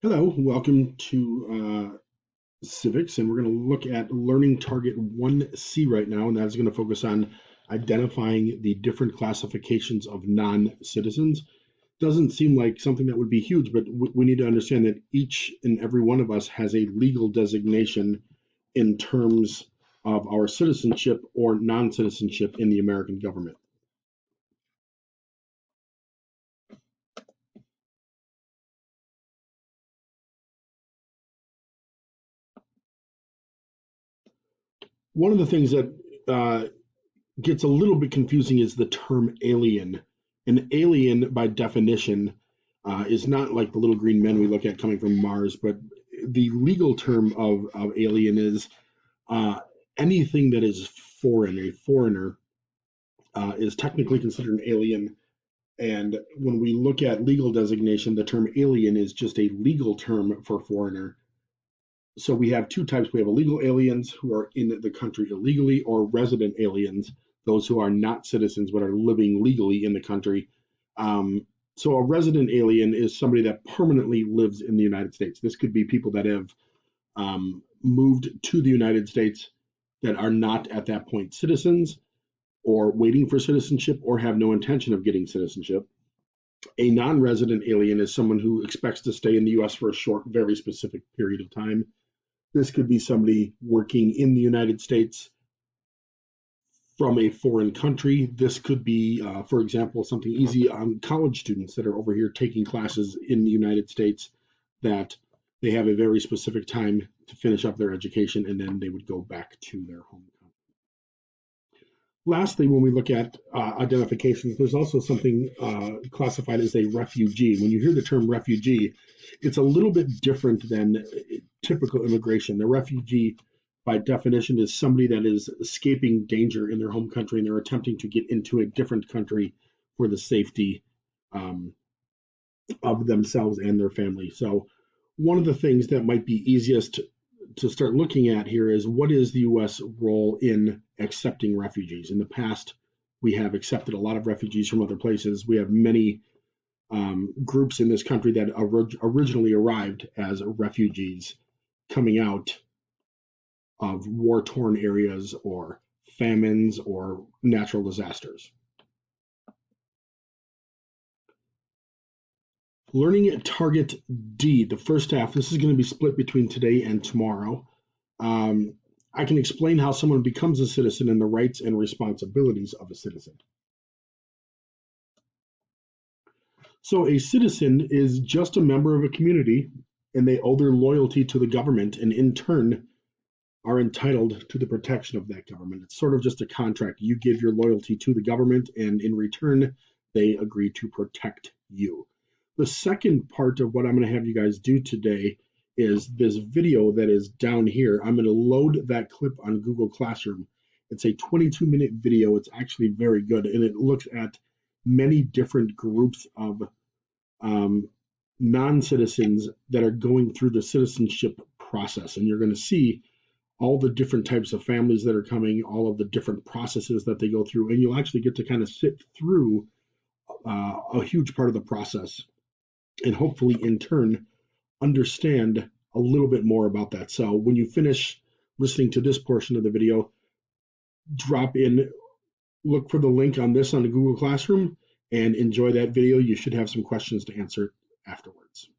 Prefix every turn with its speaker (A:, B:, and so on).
A: Hello, welcome to Civics, and we're going to look at Learning Target 1C right now, and that's going to focus on identifying the different classifications of non-citizens. Doesn't seem like something that would be huge, but we need to understand that each and every one of us has a legal designation in terms of our citizenship or non-citizenship in the American government. One of the things that gets a little bit confusing is the term alien. An alien, by definition, is not like the little green men we look at coming from Mars, but the legal term of alien is uh, anything that is foreign. A foreigner is technically considered an alien. And when we look at legal designation, the term alien is just a legal term for foreigner. So we have two types. We have illegal aliens who are in the country illegally, or resident aliens, those who are not citizens but are living legally in the country. So a resident alien is somebody that permanently lives in the United States. This could be people that have moved to the United States that are not at that point citizens or waiting for citizenship or have no intention of getting citizenship. A non resident alien is someone who expects to stay in the US for a short, very specific period of time. This could be somebody working in the United States from a foreign country. This could be, for example, something easy on college students that are over here taking classes in the United States that they have a very specific time to finish up their education and then they would go back to their home country. Lastly, when we look at identifications, there's also something classified as a refugee. When you hear the term refugee, it's a little bit different than typical immigration. The refugee, by definition, is somebody that is escaping danger in their home country and they're attempting to get into a different country for the safety um, of themselves and their family. So, one of the things that might be easiest to start looking at here is what is the U.S. role in accepting refugees? In the past, we have accepted a lot of refugees from other places. We have many groups in this country that originally arrived as refugees coming out of war torn areas or famines or natural disasters. Learning at Target D, the first half, this is going to be split between today and tomorrow. Um, I can explain how someone becomes a citizen and the rights and responsibilities of a citizen. So, a citizen is just a member of a community and they owe their loyalty to the government and, in turn, are entitled to the protection of that government. It's sort of just a contract. You give your loyalty to the government, and in return, they agree to protect you. The second part of what I'm going to have you guys do today is this video that is down here. I'm going to load that clip on Google Classroom. It's a 22-minute video. It's actually very good, and it looks at many different groups of um, non-citizens that are going through the citizenship process. And you're going to see all the different types of families that are coming, all of the different processes that they go through, and you'll actually get to kind of sit through a huge part of the process and hopefully in turn understand a little bit more about that. So when you finish listening to this portion of the video, drop in, look for the link on this on the Google Classroom and enjoy that video. You should have some questions to answer afterwards.